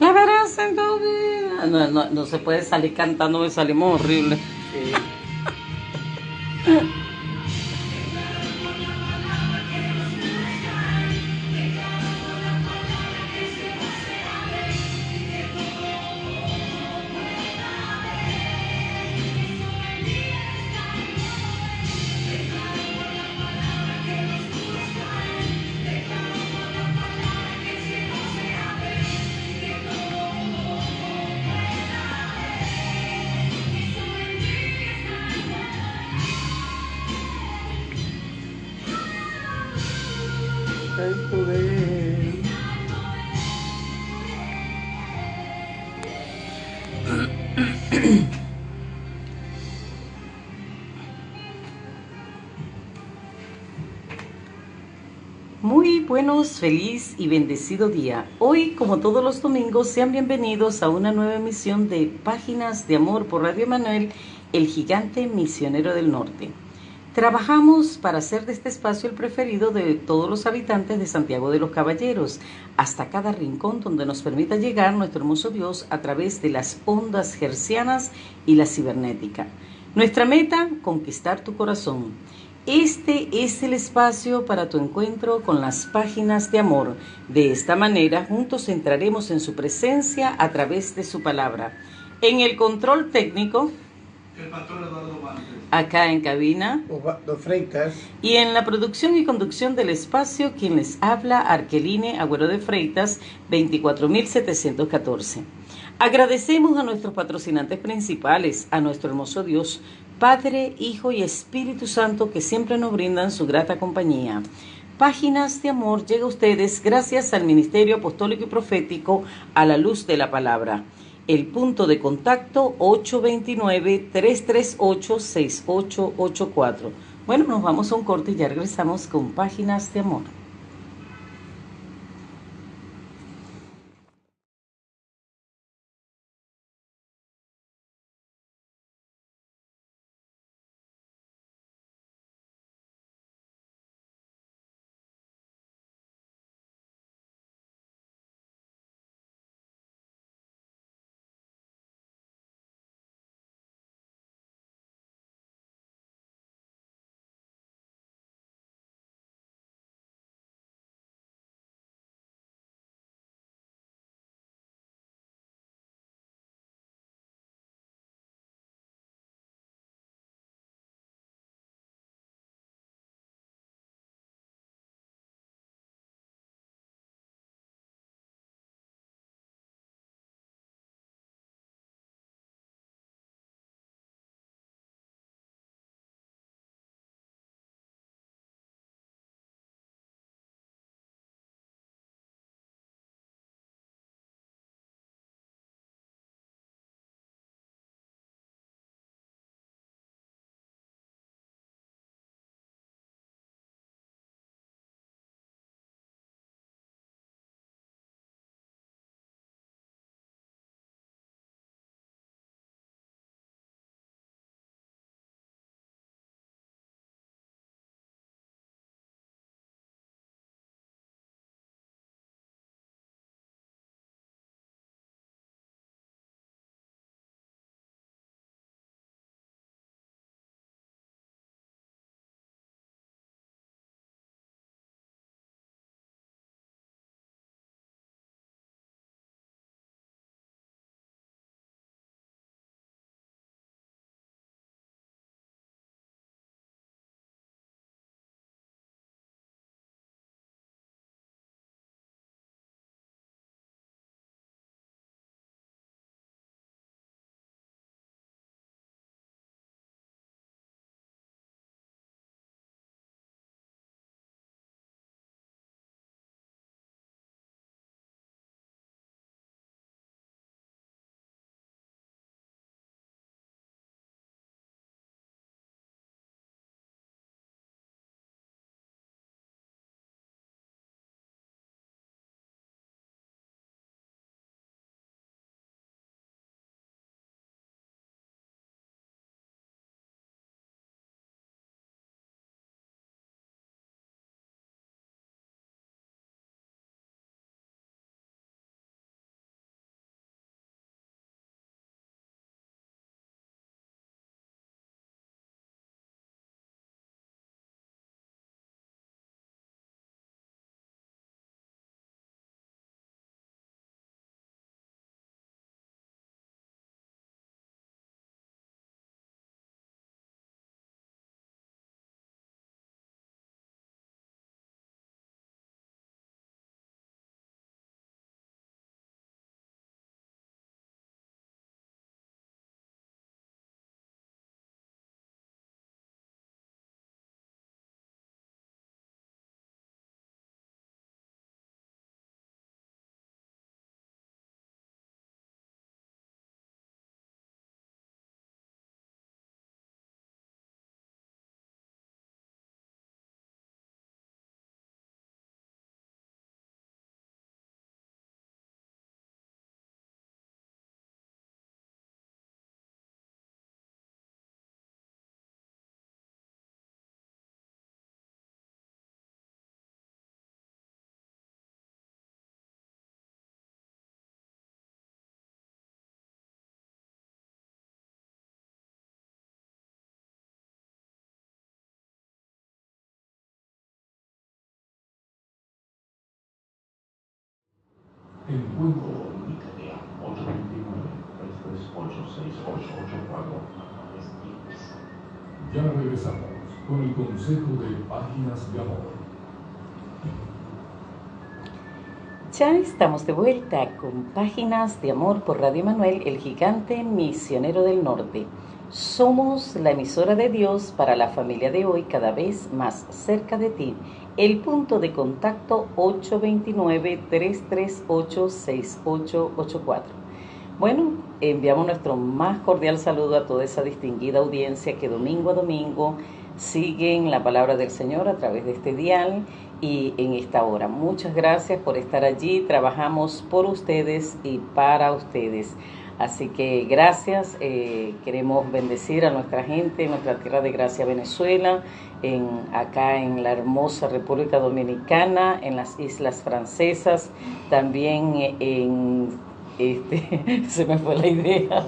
La verás en tu vida. No se puede salir cantando, me salimos horrible. Sí. El poder. Muy buenos, feliz y bendecido día. Hoy, como todos los domingos, sean bienvenidos a una nueva emisión de Páginas de Amor por Radio Emanuel, el gigante misionero del norte. Trabajamos para hacer de este espacio el preferido de todos los habitantes de Santiago de los Caballeros, hasta cada rincón donde nos permita llegar nuestro hermoso Dios a través de las ondas hercianas y la cibernética. Nuestra meta, conquistar tu corazón. Este es el espacio para tu encuentro con las páginas de amor. De esta manera, juntos entraremos en su presencia a través de su palabra. En el control técnico, el pastor Eduardo Márquez. Acá en cabina, Osvaldo Freitas. y en la producción y conducción del espacio, quien les habla, Arqueline Agüero de Freitas, 24714. Agradecemos a nuestros patrocinantes principales, a nuestro hermoso Dios, Padre, Hijo y Espíritu Santo, que siempre nos brindan su grata compañía. Páginas de Amor llega a ustedes gracias al Ministerio Apostólico y Profético a la Luz de la Palabra. El punto de contacto 829-338-6884. Bueno, nos vamos a un corte y ya regresamos con Páginas de Amor. Encuentro Unicrea 829-338-6884. Ya regresamos con el consejo de Páginas de Amor. Ya estamos de vuelta con Páginas de Amor por Radio Manuel, el gigante misionero del norte. Somos la emisora de Dios para la familia de hoy, cada vez más cerca de ti. El punto de contacto 829-338-6884. Bueno, enviamos nuestro más cordial saludo a toda esa distinguida audiencia que domingo a domingo siguen la palabra del Señor a través de este dial y en esta hora. Muchas gracias por estar allí. Trabajamos por ustedes y para ustedes. Así que gracias. Queremos bendecir a nuestra gente en nuestra tierra de gracia, Venezuela, acá en la hermosa República Dominicana, en las Islas Francesas, también se me fue la idea.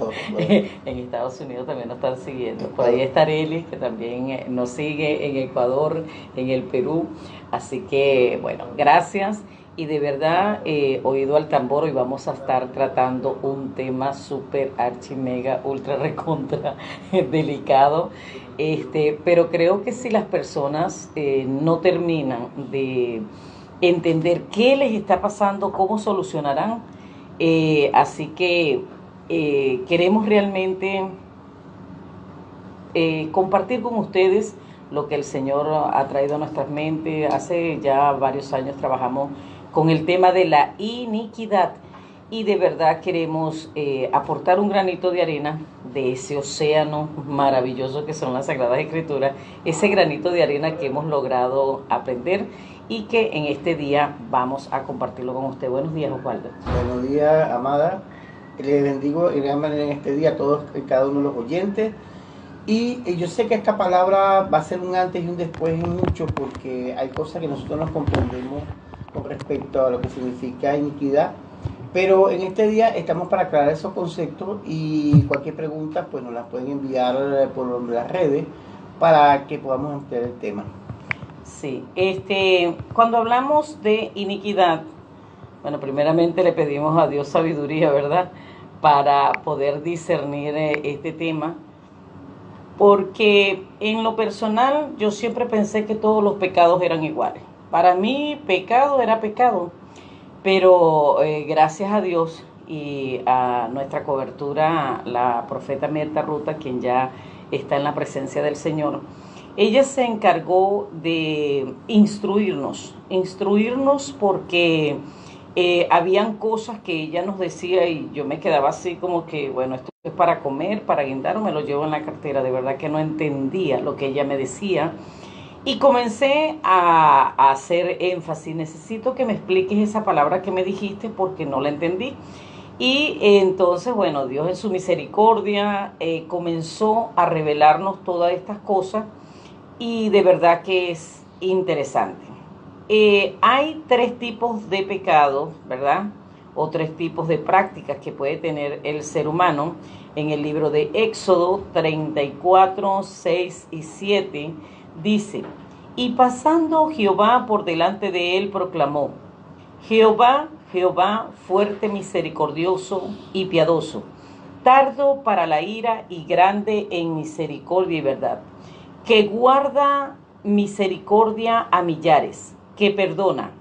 En Estados Unidos también nos están siguiendo. Por ahí está Arely, que también nos sigue en Ecuador, en el Perú. Así que, bueno, gracias. Y de verdad, oído al tambor, hoy vamos a estar tratando un tema súper archi mega ultra recontra delicado. Pero creo que si las personas no terminan de entender qué les está pasando, cómo solucionarán, así que queremos realmente compartir con ustedes lo que el Señor ha traído a nuestras mentes. Hace ya varios años trabajamos con el tema de la iniquidad y de verdad queremos aportar un granito de arena de ese océano maravilloso que son las Sagradas Escrituras, ese granito de arena que hemos logrado aprender y que en este día vamos a compartirlo con usted. Buenos días, Osvaldo. Buenos días, amada. Les bendigo de gran manera en este día a todos y cada uno de los oyentes. Y yo sé que esta palabra va a ser un antes y un después en mucho, porque hay cosas que nosotros no comprendemos con respecto a lo que significa iniquidad. Pero en este día estamos para aclarar esos conceptos y cualquier pregunta pues nos la pueden enviar por las redes para que podamos ampliar el tema. Sí, cuando hablamos de iniquidad, bueno, primeramente le pedimos a Dios sabiduría, ¿verdad?, para poder discernir este tema, porque en lo personal yo siempre pensé que todos los pecados eran iguales. Para mí pecado era pecado, pero gracias a Dios y a nuestra cobertura, la profeta Mirta Ruta, quien ya está en la presencia del Señor, ella se encargó de instruirnos porque habían cosas que ella nos decía y yo me quedaba así como que, bueno, esto es para comer, para guindar o me lo llevo en la cartera. De verdad que no entendía lo que ella me decía y comencé a hacer énfasis. Necesito que me expliques esa palabra que me dijiste porque no la entendí. Y entonces, bueno, Dios en su misericordia comenzó a revelarnos todas estas cosas y de verdad que es interesante. Hay tres tipos de pecados, ¿verdad?, o tres tipos de prácticas que puede tener el ser humano. En el libro de Éxodo 34, 6 y 7 dice: y pasando Jehová por delante de él proclamó: Jehová, Jehová, fuerte, misericordioso y piadoso, tardo para la ira y grande en misericordia y verdad, que guarda misericordia a millares, que perdona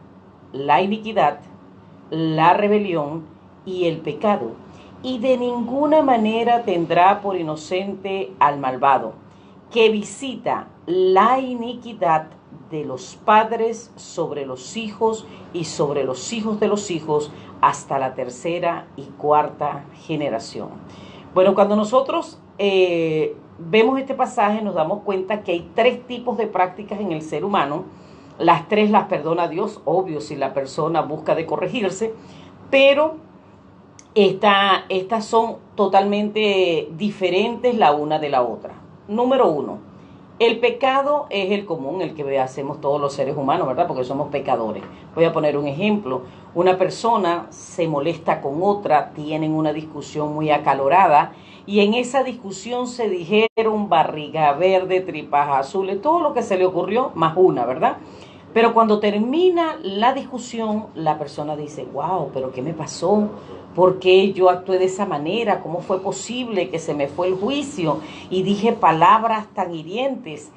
la iniquidad, la rebelión y el pecado, y de ninguna manera tendrá por inocente al malvado, que visita la iniquidad de los padres sobre los hijos y sobre los hijos de los hijos hasta la tercera y cuarta generación. Bueno, cuando nosotros vemos este pasaje nos damos cuenta que hay tres tipos de prácticas en el ser humano. Las tres las perdona Dios, obvio, si la persona busca de corregirse, pero estas son totalmente diferentes la una de la otra. Número uno, el pecado es el común, el que hacemos todos los seres humanos, ¿verdad?, porque somos pecadores. Voy a poner un ejemplo. Una persona se molesta con otra, tienen una discusión muy acalorada y en esa discusión se dijeron barriga verde, tripas azules, todo lo que se le ocurrió, más una, ¿verdad? Pero cuando termina la discusión, la persona dice, wow, pero ¿qué me pasó? ¿Por qué yo actué de esa manera? ¿Cómo fue posible que se me fue el juicio y dije palabras tan hirientes?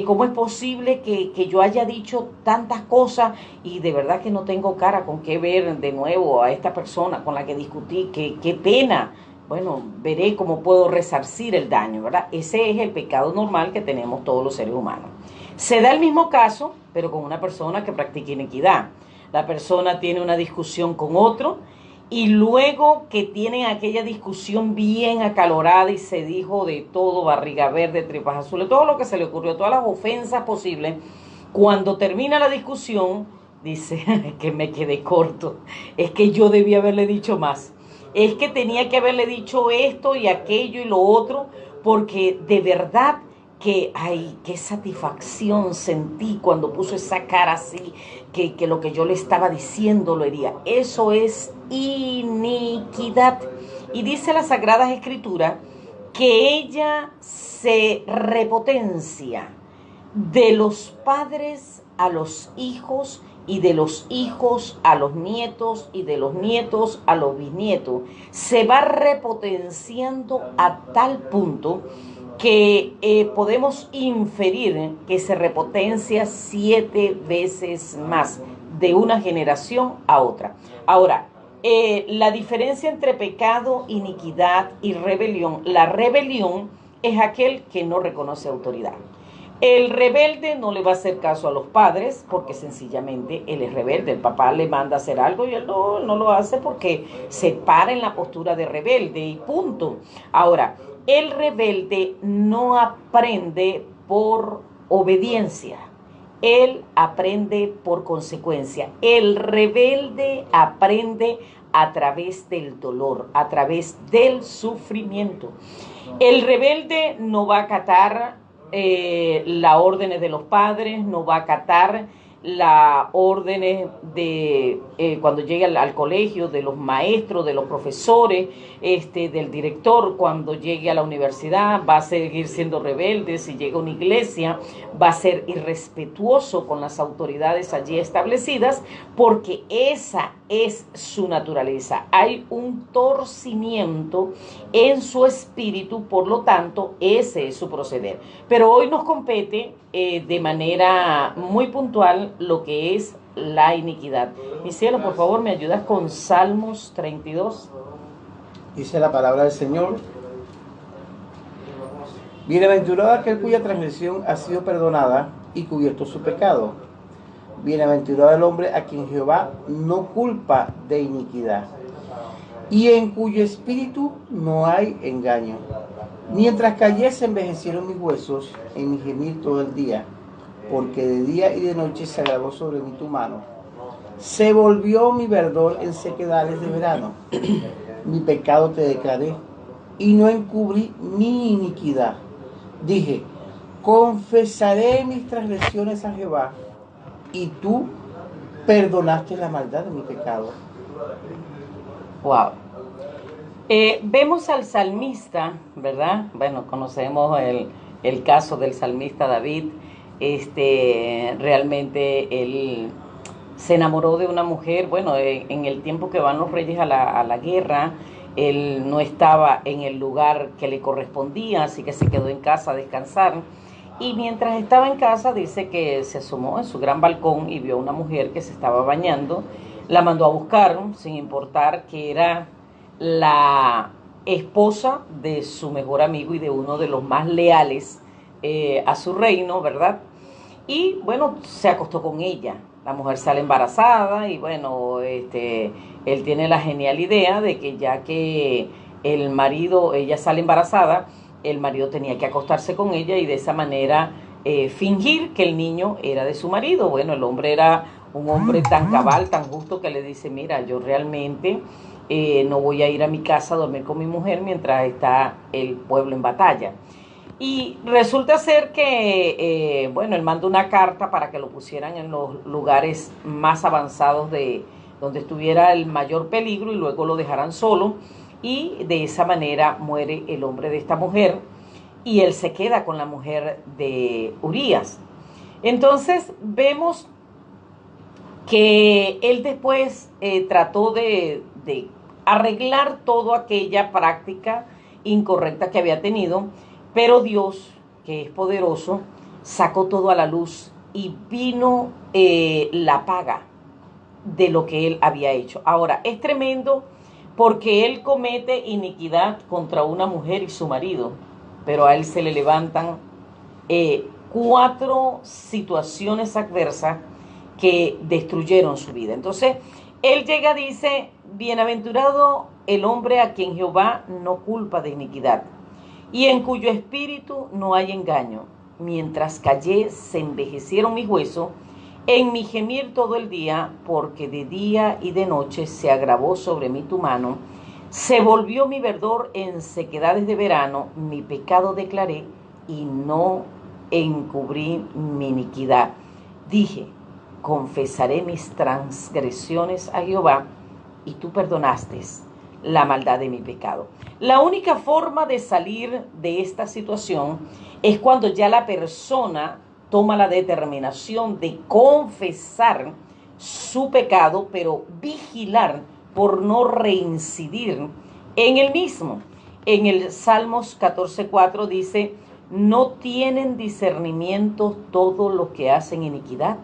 ¿Cómo es posible que yo haya dicho tantas cosas y de verdad que no tengo cara con qué ver de nuevo a esta persona con la que discutí? Qué pena. Bueno, veré cómo puedo resarcir el daño, ¿verdad? Ese es el pecado normal que tenemos todos los seres humanos. Se da el mismo caso, pero con una persona que practica iniquidad. La persona tiene una discusión con otro y luego que tienen aquella discusión bien acalorada y se dijo de todo, barriga verde, tripas azules, todo lo que se le ocurrió, todas las ofensas posibles, cuando termina la discusión, dice que me quedé corto, es que yo debía haberle dicho más, es que tenía que haberle dicho esto y aquello y lo otro, porque de verdad que, ay, qué satisfacción sentí cuando puso esa cara así, que lo que yo le estaba diciendo lo hería. Eso es iniquidad. Y dice la Sagrada Escritura que ella se repotencia de los padres a los hijos y de los hijos a los nietos y de los nietos a los bisnietos. Se va repotenciando a tal punto que podemos inferir que se repotencia 7 veces más de una generación a otra. Ahora, la diferencia entre pecado, iniquidad y rebelión. La rebelión es aquel que no reconoce autoridad. El rebelde no le va a hacer caso a los padres porque sencillamente él es rebelde. El papá le manda a hacer algo y él no lo hace porque se para en la postura de rebelde y punto. Ahora, el rebelde no aprende por obediencia, él aprende por consecuencia. El rebelde aprende a través del dolor, a través del sufrimiento. El rebelde no va a acatar las órdenes de los padres, no va a acatar las órdenes de cuando llegue al colegio, de los maestros, de los profesores, del director, cuando llegue a la universidad, va a seguir siendo rebelde. Si llega a una iglesia, va a ser irrespetuoso con las autoridades allí establecidas, porque esa es su naturaleza. Hay un torcimiento en su espíritu, por lo tanto, ese es su proceder. Pero hoy nos compete de manera muy puntual lo que es la iniquidad. Mi cielo, por favor, ¿me ayudas con Salmos 32? Dice la palabra del Señor: bienaventurado aquel cuya transgresión ha sido perdonada y cubierto su pecado. Bienaventurado el hombre a quien Jehová no culpa de iniquidad y en cuyo espíritu no hay engaño. Mientras callé se envejecieron mis huesos en mi gemir todo el día, porque de día y de noche se agravó sobre mí tu mano. Se volvió mi verdor en sequedades de verano. Mi pecado te declaré y no encubrí mi iniquidad. Dije, confesaré mis transgresiones a Jehová, y tú perdonaste la maldad de mi pecado. Wow. Vemos al salmista, ¿verdad? Bueno, conocemos el caso del salmista David. Realmente él se enamoró de una mujer. Bueno, en el tiempo que van los reyes a la guerra, él no estaba en el lugar que le correspondía, así que se quedó en casa a descansar. Y mientras estaba en casa, dice que se asomó en su gran balcón y vio a una mujer que se estaba bañando. La mandó a buscar, sin importar que era la esposa de su mejor amigo y de uno de los más leales a su reino, ¿verdad? Y bueno, se acostó con ella. La mujer sale embarazada y bueno, él tiene la genial idea de que ya que el marido, ella sale embarazada, el marido tenía que acostarse con ella y de esa manera fingir que el niño era de su marido. Bueno, el hombre era un hombre tan cabal, tan justo, que le dice, mira, yo realmente no voy a ir a mi casa a dormir con mi mujer mientras está el pueblo en batalla. Y resulta ser que, bueno, él mandó una carta para que lo pusieran en los lugares más avanzados de donde estuviera el mayor peligro y luego lo dejaran solo. Y de esa manera muere el hombre de esta mujer y él se queda con la mujer de Urías. Entonces vemos que él después trató de arreglar toda aquella práctica incorrecta que había tenido, pero Dios, que es poderoso, sacó todo a la luz y vino la paga de lo que él había hecho. Ahora, es tremendo porque él comete iniquidad contra una mujer y su marido, pero a él se le levantan 4 situaciones adversas que destruyeron su vida. Entonces, él llega, dice, bienaventurado el hombre a quien Jehová no culpa de iniquidad, y en cuyo espíritu no hay engaño. Mientras callé, se envejecieron mis huesos, en mi gemir todo el día, porque de día y de noche se agravó sobre mí tu mano, se volvió mi verdor en sequedades de verano, mi pecado declaré y no encubrí mi iniquidad. Dije, confesaré mis transgresiones a Jehová, y tú perdonaste la maldad de mi pecado. La única forma de salir de esta situación es cuando ya la persona toma la determinación de confesar su pecado, pero vigilar por no reincidir en el mismo. En el Salmos 14:4 dice, no tienen discernimiento todos los que hacen iniquidad,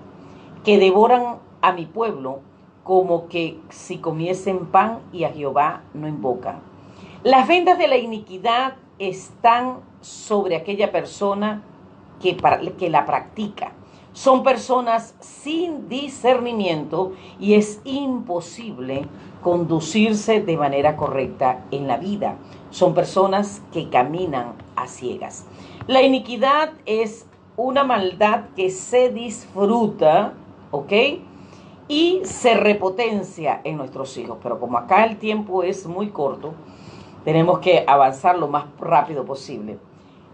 que devoran a mi pueblo como que si comiesen pan y a Jehová no invocan. Las vendas de la iniquidad están sobre aquella persona que la practica. Son personas sin discernimiento y es imposible conducirse de manera correcta en la vida. Son personas que caminan a ciegas. La iniquidad es una maldad que se disfruta, ¿ok? Y se repotencia en nuestros hijos. Pero como acá el tiempo es muy corto, tenemos que avanzar lo más rápido posible.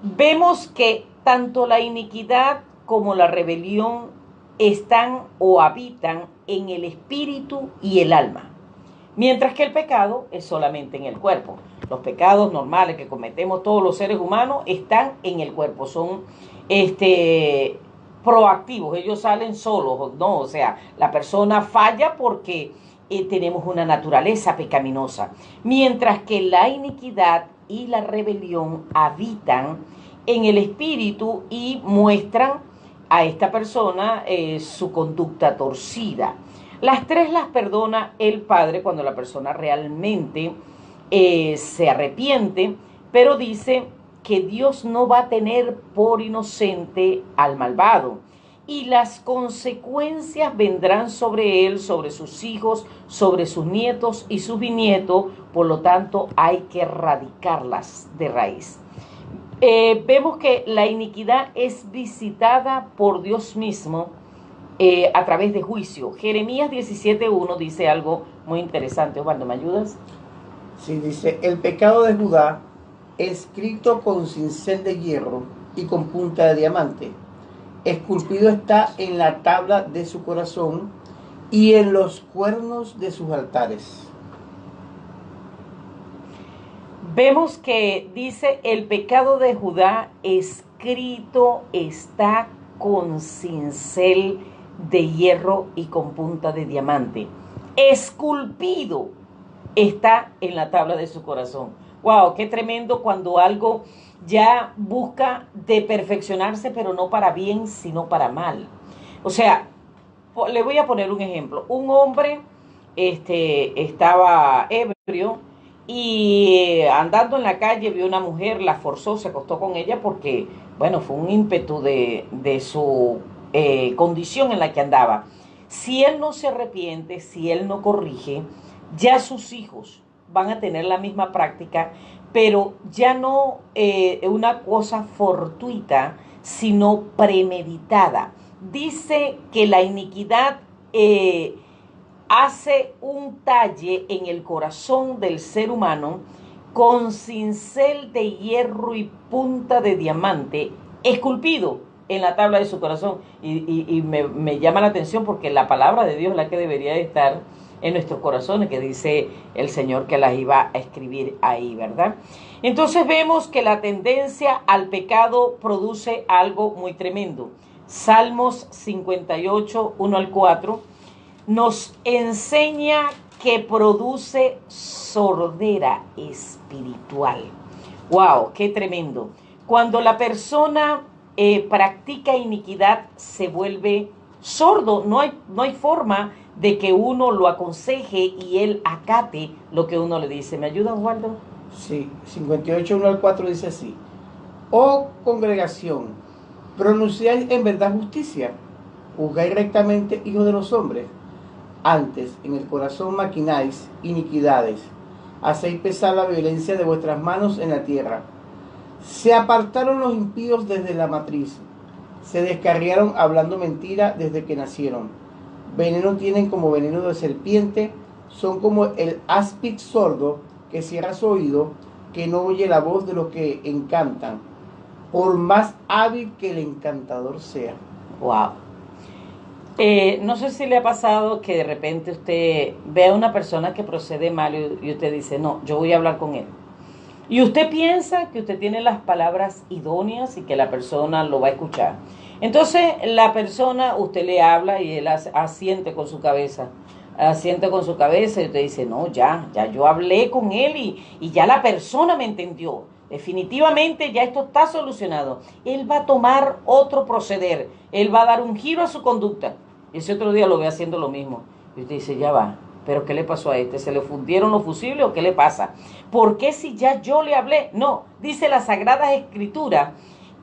Vemos que tanto la iniquidad como la rebelión están o habitan en el espíritu y el alma, mientras que el pecado es solamente en el cuerpo. Los pecados normales que cometemos todos los seres humanos están en el cuerpo, son proactivos, ellos salen solos, ¿no? O sea, la persona falla porque tenemos una naturaleza pecaminosa, mientras que la iniquidad y la rebelión habitan en el espíritu y muestran a esta persona su conducta torcida. Las 3 las perdona el Padre cuando la persona realmente se arrepiente, pero dice que Dios no va a tener por inocente al malvado, y las consecuencias vendrán sobre él, sobre sus hijos, sobre sus nietos y sus bisnietos. Por lo tanto, hay que erradicarlas de raíz. Vemos que la iniquidad es visitada por Dios mismo a través de juicio. Jeremías 17:1 dice algo muy interesante. Osvaldo, ¿me ayudas? Sí, dice, el pecado de Judá, escrito con cincel de hierro y con punta de diamante, esculpido está en la tabla de su corazón y en los cuernos de sus altares. Vemos que dice, el pecado de Judá escrito está con cincel de hierro y con punta de diamante. Esculpido está en la tabla de su corazón. Wow, qué tremendo cuando algo ya busca de perfeccionarse, pero no para bien, sino para mal. O sea, le voy a poner un ejemplo. Un hombre estaba ebrio y andando en la calle vio una mujer, la forzó, se acostó con ella porque, bueno, fue un ímpetu de su condición en la que andaba. Si él no se arrepiente, si él no corrige, ya sus hijos van a tener la misma práctica, pero ya no una cosa fortuita, sino premeditada. Dice que la iniquidad hace un talle en el corazón del ser humano con cincel de hierro y punta de diamante esculpido en la tabla de su corazón. Y me llama la atención porque la palabra de Dios es la que debería de estar en nuestros corazones, que dice el Señor que las iba a escribir ahí, ¿verdad? Entonces vemos que la tendencia al pecado produce algo muy tremendo. Salmos 58, 1 al 4, nos enseña que produce sordera espiritual. ¡Wow! ¡Qué tremendo! Cuando la persona practica iniquidad, se vuelve sordo. No hay forma de que uno lo aconseje y él acate lo que uno le dice. ¿Me ayuda, Waldo? Sí, 58, 1 al 4 dice así: Oh congregación, pronunciáis en verdad justicia, juzgáis rectamente, hijos de los hombres. Antes en el corazón maquináis iniquidades, hacéis pesar la violencia de vuestras manos en la tierra. Se apartaron los impíos desde la matriz, se descarriaron hablando mentira desde que nacieron. Veneno tienen como veneno de serpiente, son como el áspid sordo que cierra su oído, que no oye la voz de los que encantan, por más hábil que el encantador sea. Wow. No sé si le ha pasado que de repente usted ve a una persona que procede mal y usted dice, no, yo voy a hablar con él. Y usted piensa que usted tiene las palabras idóneas y que la persona lo va a escuchar. Entonces la persona, usted le habla y él asiente con su cabeza. Asiente con su cabeza y usted dice, no, ya yo hablé con él y ya la persona me entendió. Definitivamente ya esto está solucionado. Él va a tomar otro proceder. Él va a dar un giro a su conducta. Y ese otro día lo ve haciendo lo mismo. Y usted dice, ya va. ¿Pero qué le pasó a este? ¿Se le fundieron los fusibles o qué le pasa? ¿Por qué si ya yo le hablé? No, dice la Sagrada Escritura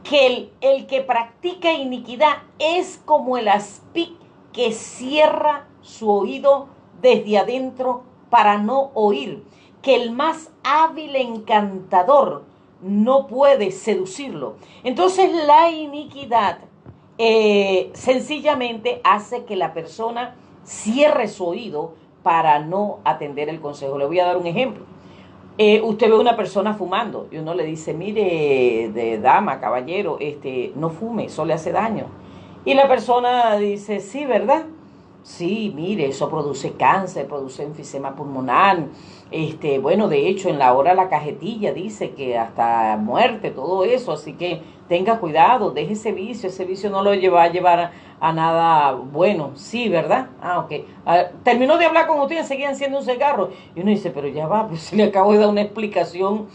que el que practica iniquidad es como el aspid que cierra su oído desde adentro para no oír, que el más hábil encantador no puede seducirlo. Entonces la iniquidad sencillamente hace que la persona cierre su oído para no atender el consejo. Le voy a dar un ejemplo. Usted ve a una persona fumando y uno le dice, mire, de dama, caballero, no fume, eso le hace daño. Y la persona dice, sí, ¿verdad? Sí, mire, eso produce cáncer, produce enfisema pulmonar. Bueno, de hecho, en la hora la cajetilla dice que hasta muerte, todo eso. Así que tenga cuidado, deje ese vicio no lo va a llevar a nada bueno. Sí, ¿verdad? Ok. Terminó de hablar con usted y enseguida enciende un cigarro. Y uno dice, pero ya va, pues le acabo de dar una explicación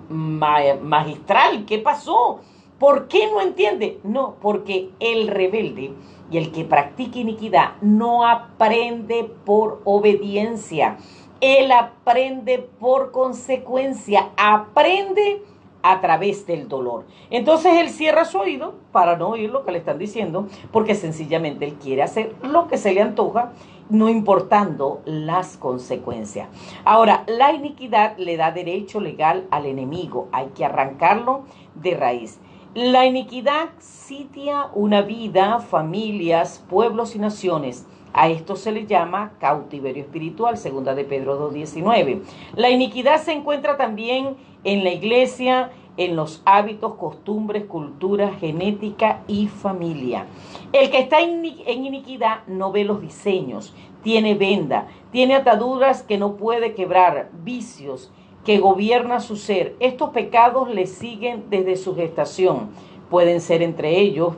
magistral. ¿Qué pasó? ¿Por qué no entiende? No, porque el rebelde y el que practica iniquidad no aprende por obediencia. Él aprende por consecuencia, aprende a través del dolor. Entonces él cierra su oído para no oír lo que le están diciendo, porque sencillamente él quiere hacer lo que se le antoja, no importando las consecuencias. Ahora, la iniquidad le da derecho legal al enemigo, hay que arrancarlo de raíz. La iniquidad sitia una vida, familias, pueblos y naciones. A esto se le llama cautiverio espiritual, segunda de Pedro 2:19. La iniquidad se encuentra también en la iglesia, en los hábitos, costumbres, cultura, genética y familia. El que está en iniquidad no ve los diseños, tiene venda, tiene ataduras que no puede quebrar, vicios que gobierna su ser. Estos pecados le siguen desde su gestación. Pueden ser entre ellos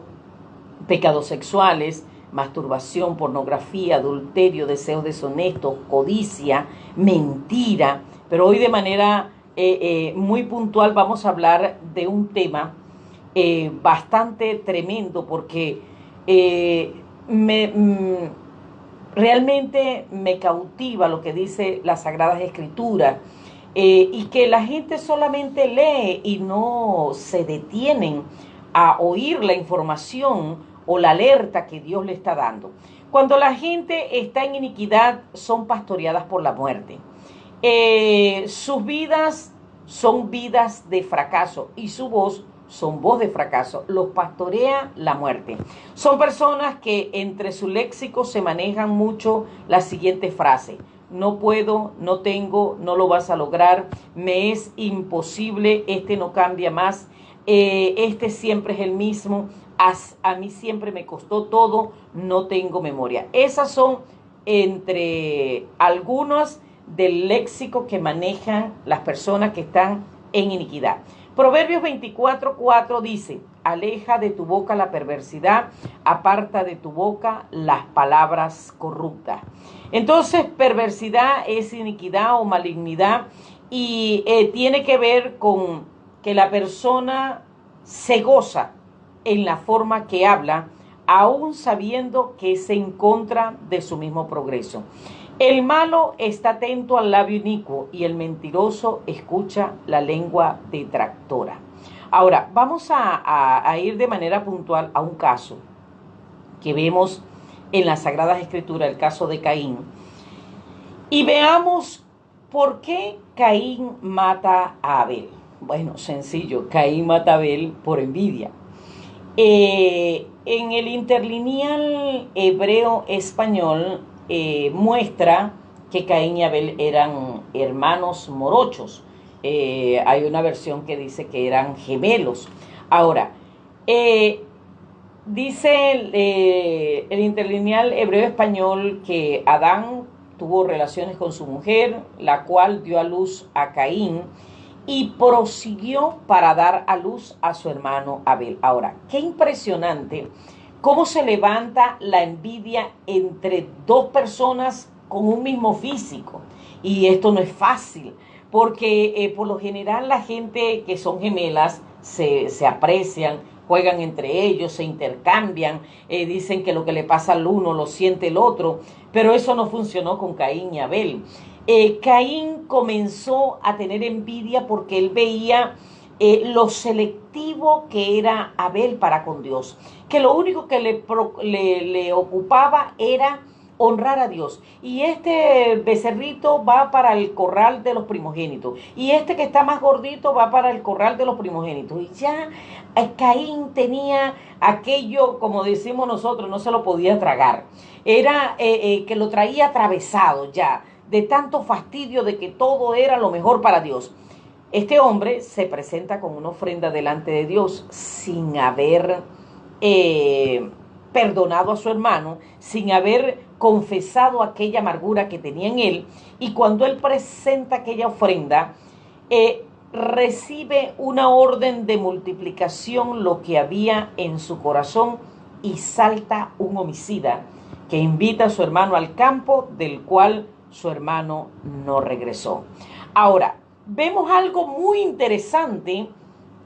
pecados sexuales, masturbación, pornografía, adulterio, deseos deshonestos, codicia, mentira. Pero hoy de manera muy puntual vamos a hablar de un tema bastante tremendo porque realmente me cautiva lo que dice las Sagradas Escrituras. Y que la gente solamente lee y no se detienen a oír la información o la alerta que Dios le está dando. Cuando la gente está en iniquidad, son pastoreadas por la muerte. Sus vidas son vidas de fracaso y su voz son voz de fracaso. Los pastorea la muerte. Son personas que entre su léxico se manejan mucho la siguiente frase: no puedo, no tengo, no lo vas a lograr, me es imposible, no cambia más, siempre es el mismo, a mí siempre me costó todo, no tengo memoria. Esas son entre algunos del léxico que manejan las personas que están en iniquidad. Proverbios 24:4 dice, aleja de tu boca la perversidad, aparta de tu boca las palabras corruptas. Entonces, perversidad es iniquidad o malignidad y tiene que ver con que la persona se goza en la forma que habla, aún sabiendo que es en contra de su mismo progreso. El malo está atento al labio inicuo y el mentiroso escucha la lengua detractora. Ahora, vamos a ir de manera puntual a un caso que vemos en las Sagradas Escrituras, el caso de Caín. Y veamos por qué Caín mata a Abel. Bueno, sencillo, Caín mata a Abel por envidia. En el interlineal hebreo-español muestra que Caín y Abel eran hermanos morochos. Hay una versión que dice que eran gemelos. Ahora, dice el interlineal hebreo-español que Adán tuvo relaciones con su mujer, la cual dio a luz a Caín y prosiguió para dar a luz a su hermano Abel. Ahora, qué impresionante cómo se levanta la envidia entre dos personas con un mismo físico. Y esto no es fácil, porque por lo general la gente que son gemelas se aprecian, juegan entre ellos, se intercambian, dicen que lo que le pasa al uno lo siente el otro, pero eso no funcionó con Caín y Abel. Caín comenzó a tener envidia porque él veía lo selectivo que era Abel para con Dios, que lo único que le ocupaba era honrar a Dios, y este becerrito va para el corral de los primogénitos, y este que está más gordito va para el corral de los primogénitos, y ya Caín tenía aquello, como decimos nosotros, no se lo podía tragar, era que lo traía atravesado ya, de tanto fastidio de que todo era lo mejor para Dios. Este hombre se presenta con una ofrenda delante de Dios sin haber perdonado a su hermano, sin haber confesado aquella amargura que tenía en él, y cuando él presenta aquella ofrenda, recibe una orden de multiplicación lo que había en su corazón, y salta un homicida que invita a su hermano al campo, del cual su hermano no regresó. Ahora, vemos algo muy interesante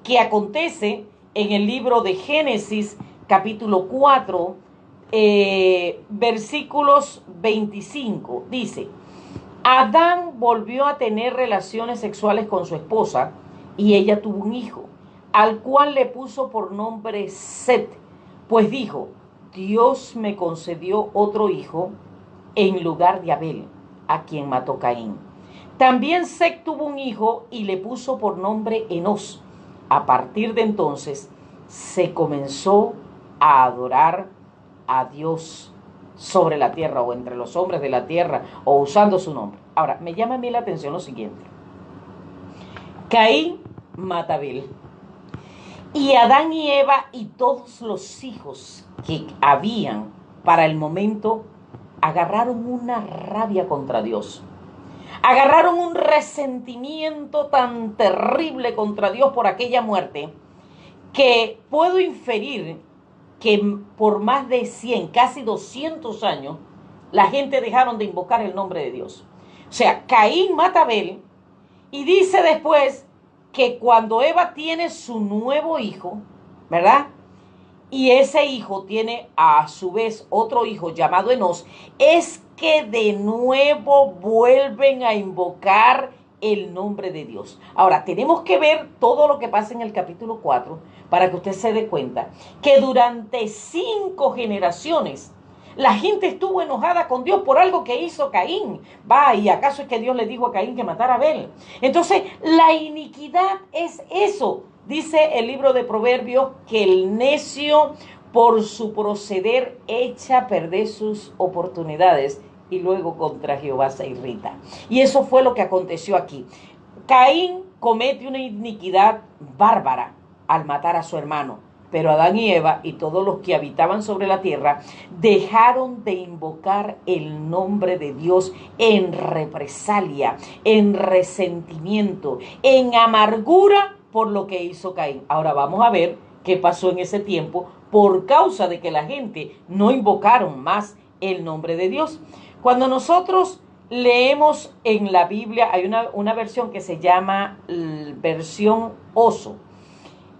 que acontece en el libro de Génesis, capítulo 4, versículos 25. Dice: Adán volvió a tener relaciones sexuales con su esposa y ella tuvo un hijo, al cual le puso por nombre Set, pues dijo: Dios me concedió otro hijo en lugar de Abel, a quien mató Caín. También Set tuvo un hijo y le puso por nombre Enos. A partir de entonces se comenzó a adorar a Dios sobre la tierra, o entre los hombres de la tierra, o usando su nombre. Ahora, me llama a mí la atención lo siguiente: Caín mata a Abel, y Adán y Eva y todos los hijos que habían para el momento agarraron una rabia contra Dios, agarraron un resentimiento tan terrible contra Dios por aquella muerte, que puedo inferir que por más de 100, casi 200 años, la gente dejaron de invocar el nombre de Dios. O sea, Caín mata a Abel, y dice después que cuando Eva tiene su nuevo hijo, ¿verdad? Y ese hijo tiene a su vez otro hijo llamado Enos, es que de nuevo vuelven a invocar el nombre de Dios. Ahora, tenemos que ver todo lo que pasa en el capítulo 4 para que usted se dé cuenta que durante 5 generaciones la gente estuvo enojada con Dios por algo que hizo Caín. Va, ¿y acaso es que Dios le dijo a Caín que matara a Abel? Entonces, la iniquidad es eso. Dice el libro de Proverbios que el necio por su proceder echa a perder sus oportunidades, y luego contra Jehová se irrita. Y eso fue lo que aconteció aquí. Caín comete una iniquidad bárbara al matar a su hermano, pero Adán y Eva y todos los que habitaban sobre la tierra dejaron de invocar el nombre de Dios en represalia, en resentimiento, en amargura por lo que hizo Caín. Ahora vamos a ver qué pasó en ese tiempo por causa de que la gente no invocaron más el nombre de Dios. Cuando nosotros leemos en la Biblia, hay una versión que se llama versión oso,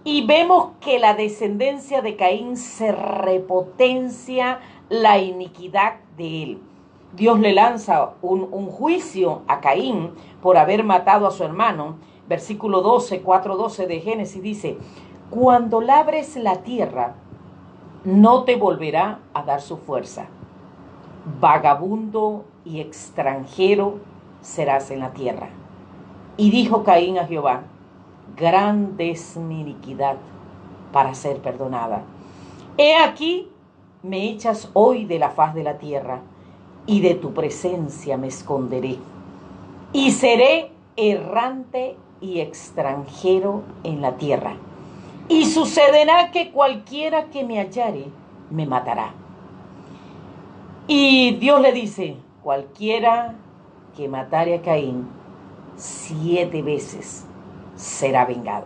y vemos que la descendencia de Caín se repotencia la iniquidad de él. Dios le lanza un juicio a Caín por haber matado a su hermano. Versículo 12, 4:12 de Génesis dice: cuando labres la tierra, no te volverá a dar su fuerza. Vagabundo y extranjero serás en la tierra. Y dijo Caín a Jehová: grande es mi iniquidad para ser perdonada. He aquí, me echas hoy de la faz de la tierra, y de tu presencia me esconderé, y seré errante y extranjero en la tierra. Y sucederá que cualquiera que me hallare me matará. Y Dios le dice: cualquiera que matare a Caín 7 veces será vengado.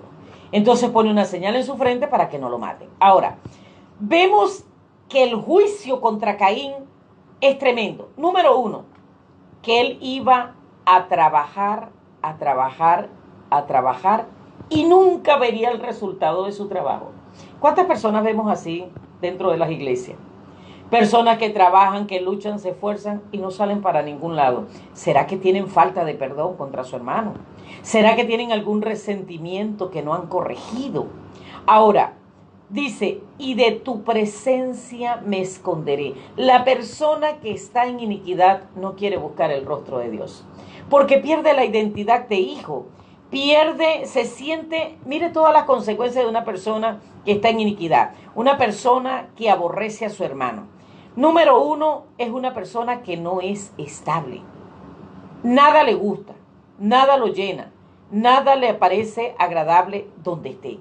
Entonces pone una señal en su frente para que no lo maten. Ahora, vemos que el juicio contra Caín es tremendo. Número 1, que él iba a trabajar, y nunca vería el resultado de su trabajo. ¿Cuántas personas vemos así dentro de las iglesias? Personas que trabajan, que luchan, se esfuerzan y no salen para ningún lado. ¿Será que tienen falta de perdón contra su hermano? ¿Será que tienen algún resentimiento que no han corregido? Ahora, dice: y de tu presencia me esconderé. La persona que está en iniquidad no quiere buscar el rostro de Dios, porque pierde la identidad de hijo, se siente, mire todas las consecuencias de una persona que está en iniquidad. Una persona que aborrece a su hermano. Número 1, es una persona que no es estable. Nada le gusta, nada lo llena, nada le parece agradable donde esté.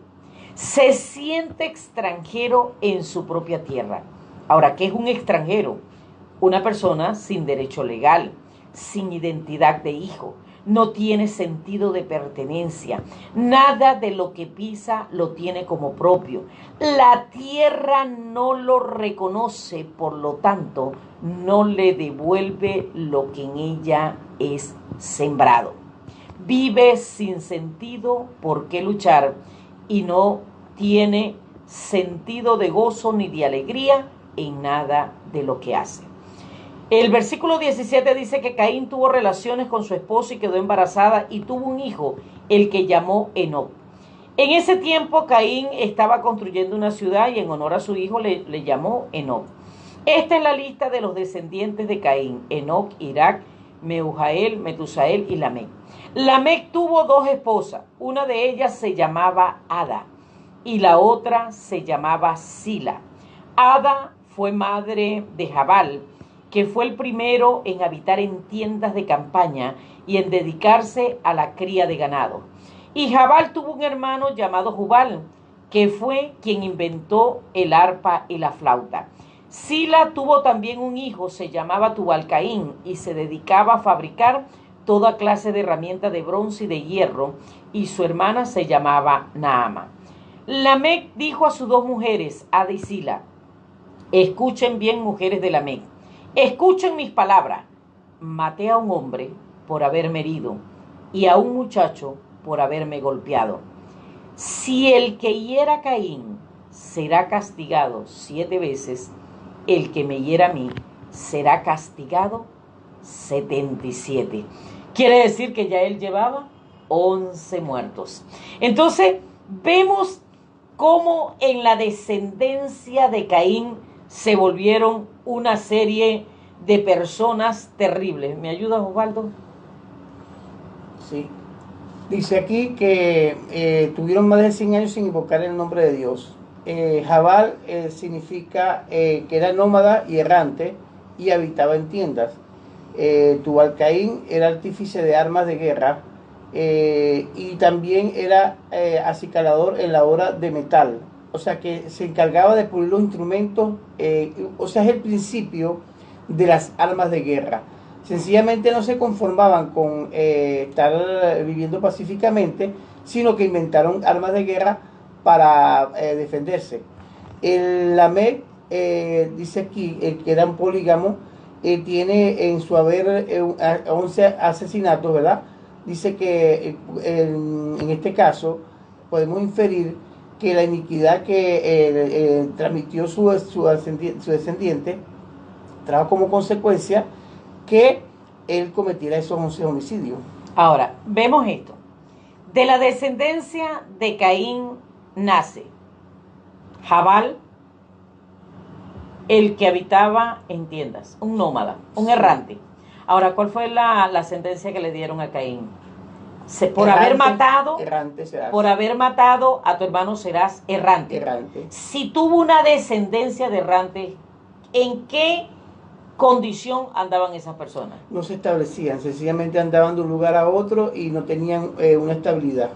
Se siente extranjero en su propia tierra. Ahora, ¿qué es un extranjero? Una persona sin derecho legal, sin identidad de hijo, no tiene sentido de pertenencia. Nada de lo que pisa lo tiene como propio. La tierra no lo reconoce, por lo tanto, no le devuelve lo que en ella es sembrado. Vive sin sentido por qué luchar y no tiene sentido de gozo ni de alegría en nada de lo que hace. El versículo 17 dice que Caín tuvo relaciones con su esposa y quedó embarazada y tuvo un hijo, el que llamó Enoc. En ese tiempo Caín estaba construyendo una ciudad y en honor a su hijo le llamó Enoc. Esta es la lista de los descendientes de Caín: Enoc, Irad, Mehujael, Metusael y Lamec. Lamec tuvo 2 esposas, una de ellas se llamaba Ada y la otra se llamaba Sila. Ada fue madre de Jabal, que fue el primero en habitar en tiendas de campaña y en dedicarse a la cría de ganado. Y Jabal tuvo un hermano llamado Jubal, que fue quien inventó el arpa y la flauta. Sila tuvo también un hijo, se llamaba Tubal-Caín, y se dedicaba a fabricar toda clase de herramientas de bronce y de hierro, y su hermana se llamaba Naama. Lamec dijo a sus 2 mujeres, Ada y Sila: escuchen bien, mujeres de Lamec, escuchen mis palabras. Maté a un hombre por haberme herido y a un muchacho por haberme golpeado. Si el que hiera a Caín será castigado 7 veces, el que me hiera a mí será castigado 77. Quiere decir que ya él llevaba 11 muertos. Entonces vemos cómo en la descendencia de Caín se volvieron una serie de personas terribles. ¿Me ayudas, Osvaldo? Sí. Dice aquí que tuvieron más de 100 años sin invocar el nombre de Dios. Jabal significa que era nómada y errante y habitaba en tiendas. Tubal-Caín era artífice de armas de guerra y también era acicalador en la obra de metal. O sea que se encargaba de pulir los instrumentos, o sea, es el principio de las armas de guerra. Sencillamente no se conformaban con estar viviendo pacíficamente, sino que inventaron armas de guerra para defenderse. El Lamec dice aquí, el que era un polígamo, tiene en su haber 11 asesinatos, ¿verdad? Dice que en este caso podemos inferir que la iniquidad que transmitió su descendiente trajo como consecuencia que él cometiera esos 11 homicidios. Ahora, vemos esto. De la descendencia de Caín nace Jabal, el que habitaba en tiendas, un nómada, un errante. Ahora, ¿cuál fue la sentencia que le dieron a Caín? Por haber matado a tu hermano serás errante. Si tuvo una descendencia de errantes, ¿en qué condición andaban esas personas? No se establecían, sencillamente andaban de un lugar a otro y no tenían una estabilidad.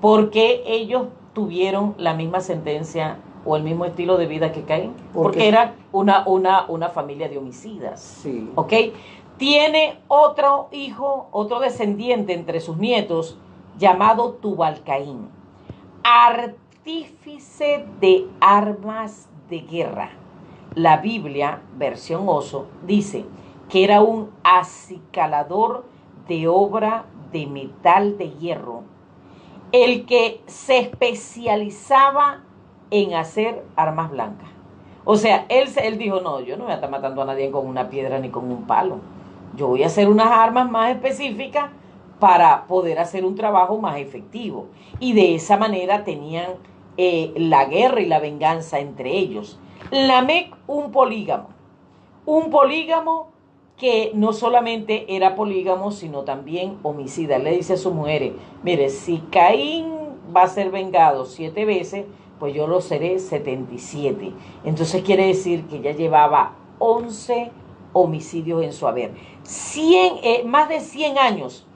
Porque ellos tuvieron la misma sentencia o el mismo estilo de vida que Caín, porque era una familia de homicidas. Sí. ¿Ok? Tiene otro hijo, otro descendiente entre sus nietos, llamado Tubal-Caín, artífice de armas de guerra. La Biblia, versión Oso, dice que era un acicalador de obra de metal de hierro, el que se especializaba en hacer armas blancas. O sea, él dijo, no, yo no voy a estar matando a nadie con una piedra ni con un palo. Yo voy a hacer unas armas más específicas para poder hacer un trabajo más efectivo. Y de esa manera tenían la guerra y la venganza entre ellos. Lamec, un polígamo que no solamente era polígamo, sino también homicida. Él le dice a sus mujeres, mire, si Caín va a ser vengado 7 veces, pues yo lo seré 77. Entonces quiere decir que ya llevaba 11 homicidios en su haber. Más de 100 años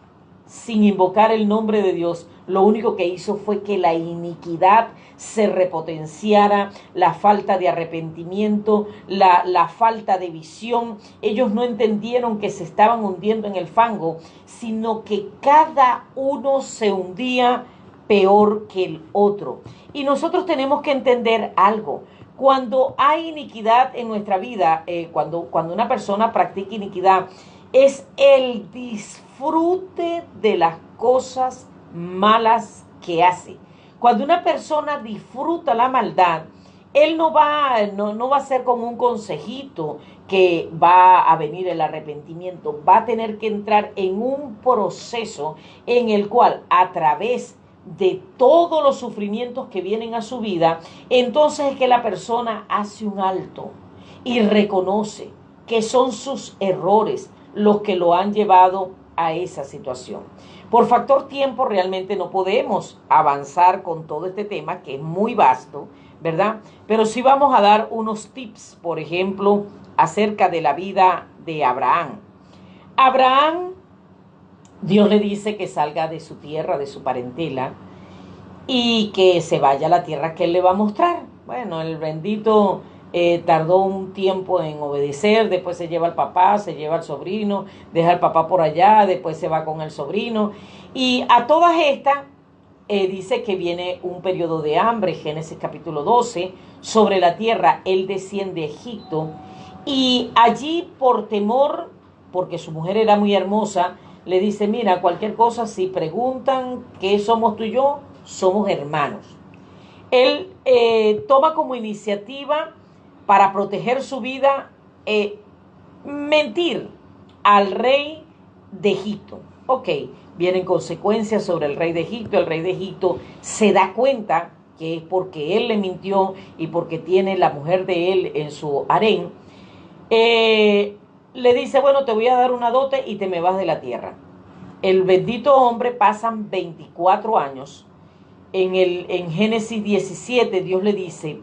sin invocar el nombre de Dios. Lo único que hizo fue que la iniquidad se repotenciara, la falta de arrepentimiento, la falta de visión. Ellos no entendieron que se estaban hundiendo en el fango, sino que cada uno se hundía peor que el otro. Y nosotros tenemos que entender algo. Cuando hay iniquidad en nuestra vida, cuando una persona practica iniquidad, es el disfrute de las cosas malas que hace. Cuando una persona disfruta la maldad, él no va a ser como un consejito que va a venir el arrepentimiento. Va a tener que entrar en un proceso en el cual, a través de todos los sufrimientos que vienen a su vida, entonces es que la persona hace un alto y reconoce que son sus errores los que lo han llevado a esa situación. Por factor tiempo realmente no podemos avanzar con todo este tema, que es muy vasto, ¿verdad? Pero sí vamos a dar unos tips, por ejemplo, acerca de la vida de Abraham. Abraham, Dios le dice que salga de su tierra, de su parentela, y que se vaya a la tierra que él le va a mostrar. Bueno, el bendito tardó un tiempo en obedecer, después se lleva al papá, se lleva al sobrino, deja al papá por allá, después se va con el sobrino. Y a todas estas dice que viene un periodo de hambre, Génesis capítulo 12, sobre la tierra. Él desciende a Egipto y allí, por temor, porque su mujer era muy hermosa, le dice, mira, cualquier cosa, si preguntan qué somos tú y yo, somos hermanos. Él toma como iniciativa para proteger su vida, mentir al rey de Egipto. Ok, vienen consecuencias sobre el rey de Egipto. El rey de Egipto se da cuenta que es porque él le mintió y porque tiene la mujer de él en su harén. Le dice, bueno, te voy a dar una dote y te me vas de la tierra. El bendito hombre, pasan 24 años. En Génesis 17, Dios le dice,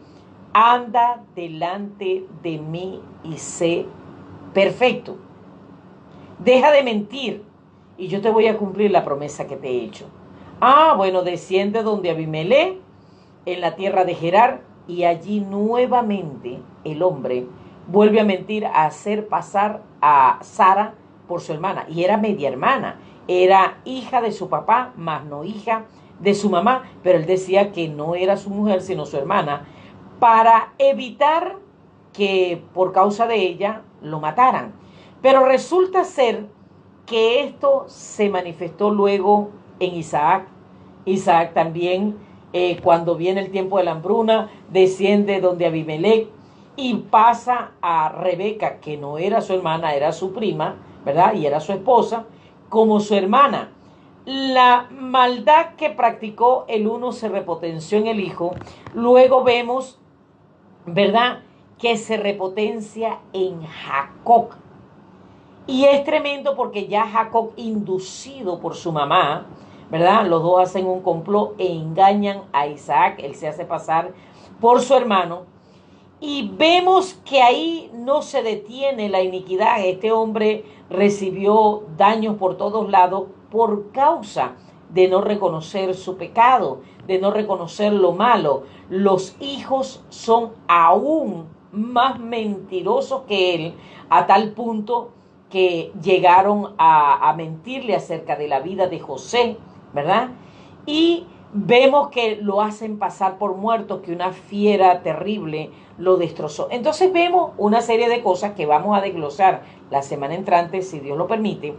anda delante de mí y sé perfecto. Deja de mentir y yo te voy a cumplir la promesa que te he hecho. Bueno, desciende donde Abimelech, en la tierra de Gerar, y allí nuevamente el hombre vuelve a mentir, a hacer pasar a Sara por su hermana. Y era media hermana, era hija de su papá, mas no hija de su mamá, pero él decía que no era su mujer, sino su hermana, para evitar que por causa de ella lo mataran. Pero resulta ser que esto se manifestó luego en Isaac. Isaac también, cuando viene el tiempo de la hambruna, desciende donde Abimelech y pasa a Rebeca, que no era su hermana, era su prima, ¿verdad? Y era su esposa, como su hermana. La maldad que practicó el uno se repotenció en el hijo. Luego vemos, ¿verdad?, que se repotencia en Jacob. Y es tremendo porque ya Jacob, inducido por su mamá, ¿verdad?, los dos hacen un complot e engañan a Isaac. Él se hace pasar por su hermano. Y vemos que ahí no se detiene la iniquidad. Este hombre recibió daños por todos lados por causa de no reconocer su pecado, de no reconocer lo malo. Los hijos son aún más mentirosos que él, a tal punto que llegaron a mentirle acerca de la vida de José, ¿verdad? Y vemos que lo hacen pasar por muerto, que una fiera terrible lo destrozó. Entonces vemos una serie de cosas que vamos a desglosar la semana entrante, si Dios lo permite,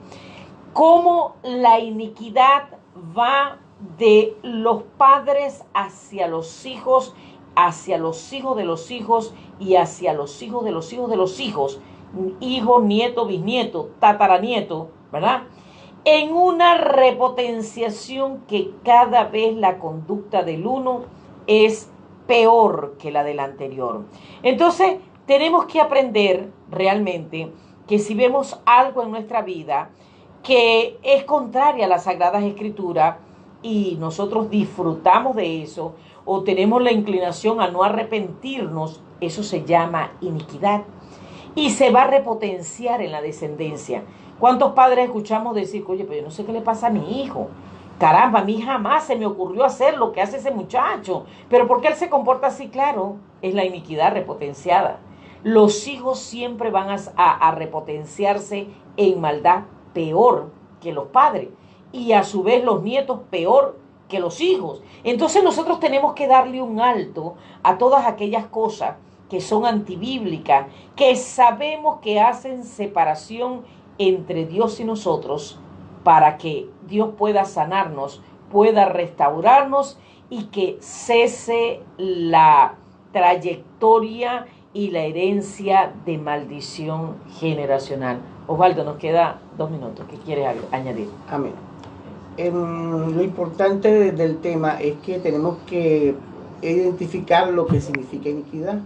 cómo la iniquidad va de los padres hacia los hijos de los hijos y hacia los hijos de los hijos de los hijos, hijo, nieto, bisnieto, tataranieto, ¿verdad? En una repotenciación que cada vez la conducta del uno es peor que la del anterior. Entonces, tenemos que aprender realmente que si vemos algo en nuestra vida que es contraria a las Sagradas Escrituras y nosotros disfrutamos de eso o tenemos la inclinación a no arrepentirnos, eso se llama iniquidad y se va a repotenciar en la descendencia. ¿Cuántos padres escuchamos decir, oye, pero yo no sé qué le pasa a mi hijo? Caramba, a mí jamás se me ocurrió hacer lo que hace ese muchacho. ¿Pero por qué él se comporta así? Claro, es la iniquidad repotenciada. Los hijos siempre van a repotenciarse en maldad peor que los padres. Y a su vez los nietos peor que los hijos. Entonces nosotros tenemos que darle un alto a todas aquellas cosas que son antibíblicas, que sabemos que hacen separación entre Dios y nosotros, para que Dios pueda sanarnos, pueda restaurarnos y que cese la trayectoria y la herencia de maldición generacional. Osvaldo, nos queda 2 minutos. ¿Qué quieres añadir? Amén. Lo importante del tema es que tenemos que identificar lo que significa iniquidad,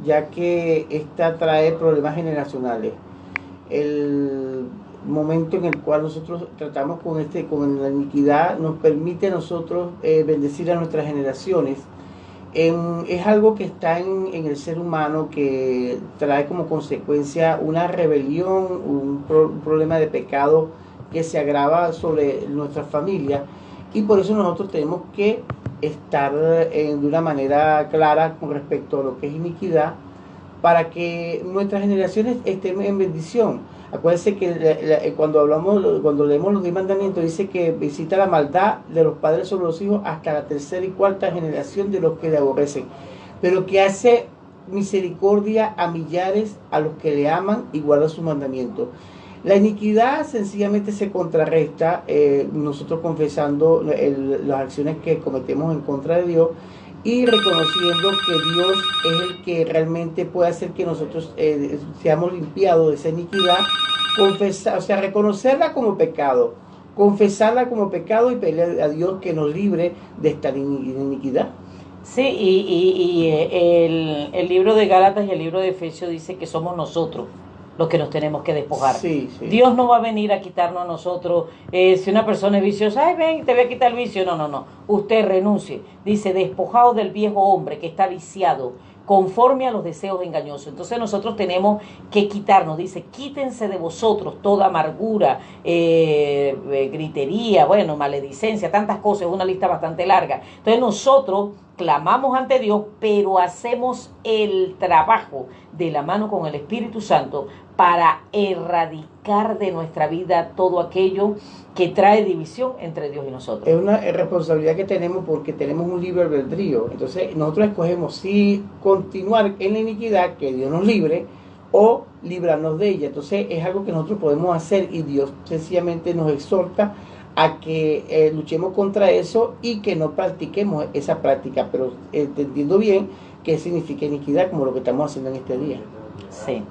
ya que esta trae problemas generacionales. El momento en el cual nosotros tratamos con la iniquidad nos permite a nosotros bendecir a nuestras generaciones. Es algo que está en el ser humano, que trae como consecuencia una rebelión, un problema de pecado que se agrava sobre nuestra familia, y por eso nosotros tenemos que estar de una manera clara con respecto a lo que es iniquidad, para que nuestras generaciones estén en bendición. Acuérdense que cuando leemos los 10 mandamientos, dice que visita la maldad de los padres sobre los hijos hasta la 3ª y 4ª generación de los que le aborrecen, pero que hace misericordia a millares a los que le aman y guardan sus mandamientos. La iniquidad sencillamente se contrarresta nosotros confesando las acciones que cometemos en contra de Dios y reconociendo que Dios es el que realmente puede hacer que nosotros seamos limpiados de esa iniquidad, reconocerla como pecado, confesarla como pecado y pedirle a Dios que nos libre de esta iniquidad. Sí, y el libro de Gálatas y el libro de Efesios dice que somos nosotros los que nos tenemos que despojar. Sí, sí. Dios no va a venir a quitarnos a nosotros. Si una persona es viciosa, ay, ven, te voy a quitar el vicio. No. Usted renuncie. Dice, despojado del viejo hombre que está viciado, conforme a los deseos engañosos. Entonces nosotros tenemos que quitarnos. Dice, quítense de vosotros toda amargura, gritería, maledicencia, tantas cosas, es una lista bastante larga. Entonces nosotros clamamos ante Dios, pero hacemos el trabajo de la mano con el Espíritu Santo para erradicar de nuestra vida todo aquello que trae división entre Dios y nosotros. Es una responsabilidad que tenemos porque tenemos un libre albedrío. Entonces nosotros escogemos si continuar en la iniquidad, que Dios nos libre, o librarnos de ella. Entonces es algo que nosotros podemos hacer y Dios sencillamente nos exhorta a que luchemos contra eso y que no practiquemos esa práctica, pero entendiendo bien qué significa iniquidad, como lo que estamos haciendo en este día. Sí.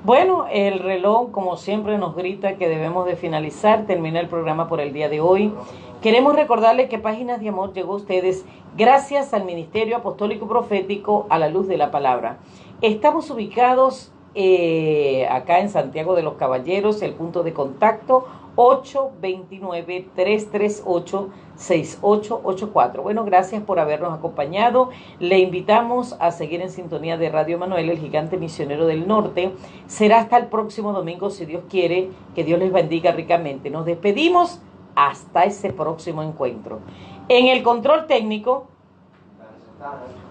Bueno, el reloj, como siempre, nos grita que debemos de finalizar, terminar el programa por el día de hoy. Queremos recordarles que Páginas de Amor llegó a ustedes gracias al Ministerio Apostólico Profético a la Luz de la Palabra. Estamos ubicados acá en Santiago de los Caballeros, el punto de contacto 829-338-6884. Bueno, gracias por habernos acompañado. Le invitamos a seguir en sintonía de Radio Emanuel, el gigante misionero del norte. Será hasta el próximo domingo, si Dios quiere. Que Dios les bendiga ricamente. Nos despedimos hasta ese próximo encuentro. En el control técnico,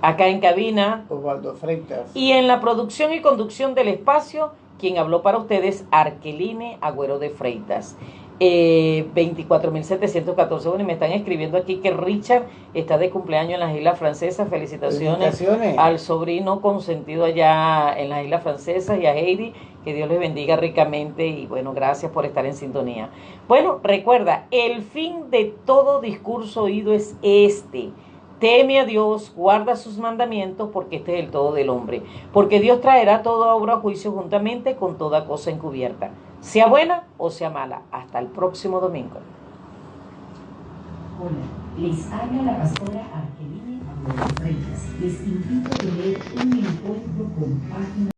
acá en cabina, Osvaldo Freitas. Y en la producción y conducción del espacio, quien habló para ustedes, Arqueline Agüero de Freitas. 24.714. Bueno, y me están escribiendo aquí que Richard está de cumpleaños en las Islas Francesas. Felicitaciones al sobrino consentido allá en las Islas Francesas y a Heidi, que Dios les bendiga ricamente y bueno, gracias por estar en sintonía. Bueno, recuerda, el fin de todo discurso oído es este: teme a Dios, guarda sus mandamientos, porque este es el todo del hombre. Porque Dios traerá toda obra a juicio juntamente con toda cosa encubierta, sea buena o sea mala. Hasta el próximo domingo. Hola, les habla la pastora Arqueline Agüero Freitas. Les invito a tener un encuentro con Páginas